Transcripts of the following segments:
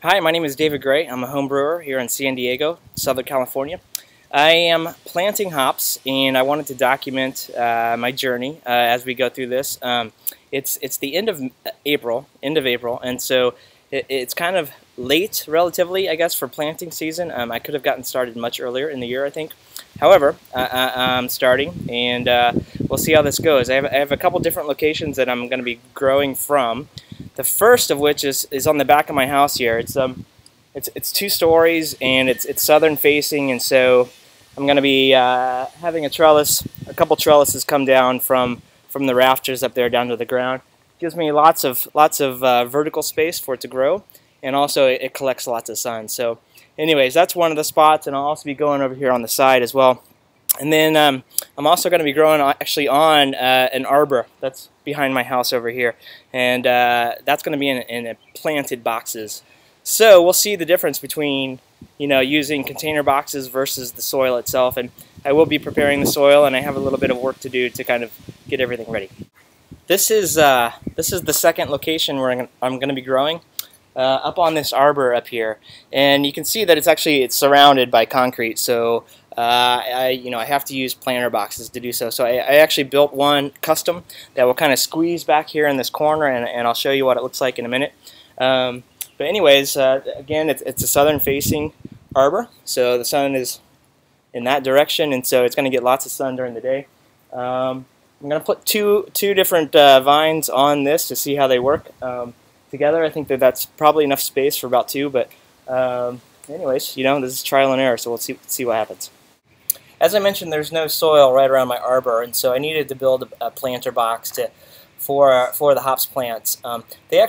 Hi, my name is David Gray. I'm a home brewer here in San Diego, Southern California. I am planting hops, and I wanted to document my journey as we go through this. It's the end of April, and so it's kind of late, relatively, I guess, for planting season. I could have gotten started much earlier in the year, I think. However, I'm starting, and we'll see how this goes. I have a couple different locations that I'm going to be growing from. The first of which is on the back of my house here. It's 2 stories, and it's southern facing, and so I'm going to be having a couple trellises come down from the rafters up there down to the ground. Gives me lots of vertical space for it to grow, and also it collects lots of sun. So, anyways, that's one of the spots, and I'll also be going over here on the side as well. And then I'm also going to be growing actually on an arbor that's behind my house over here, and that's going to be in planted boxes. So we'll see the difference between using container boxes versus the soil itself. And I will be preparing the soil, and I have a little bit of work to do to kind of get everything ready. This is the second location where I'm going to be growing. Up on this arbor up here, and you can see that it's surrounded by concrete. So I have to use planter boxes to do so. So I actually built one custom that will kind of squeeze back here in this corner, and I'll show you what it looks like in a minute. But anyways, again, it's a southern-facing arbor, so the sun is in that direction, and so it's going to get lots of sun during the day. I'm going to put two different vines on this to see how they work. Together, I think that's probably enough space for about 2, but anyways, this is trial and error, so we'll see what happens. As I mentioned, there's no soil right around my arbor, and so I needed to build a planter box for the hops plants. They're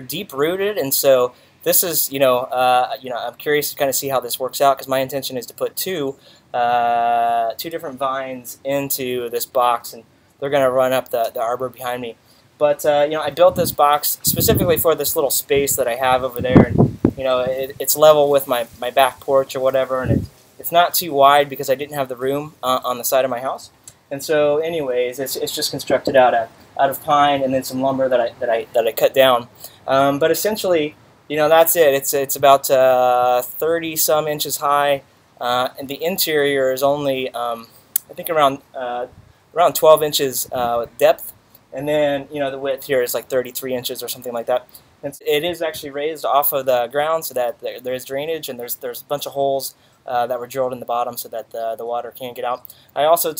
deep rooted, and so this is I'm curious to kind of see how this works out, because my intention is to put two different vines into this box, and they're going to run up the arbor behind me. But I built this box specifically for this little space that I have over there, and it's level with my back porch or whatever, and it's not too wide because I didn't have the room on the side of my house. And so, anyways, it's just constructed out of pine and then some lumber that I cut down. But essentially, that's it. It's about 30-some inches high, and the interior is only I think around 12 inches depth. And then, the width here is like 33 inches or something like that. And it is actually raised off of the ground so that there's drainage, and there's a bunch of holes that were drilled in the bottom so that the water can't get out. I also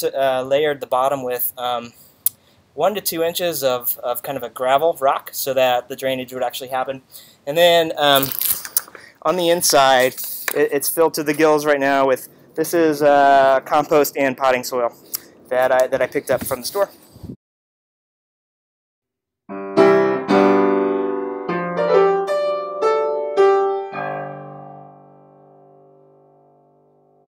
layered the bottom with 1 to 2 inches of kind of a gravel rock so that the drainage would actually happen. And then on the inside, it's filled to the gills right now with, this is compost and potting soil that I picked up from the store.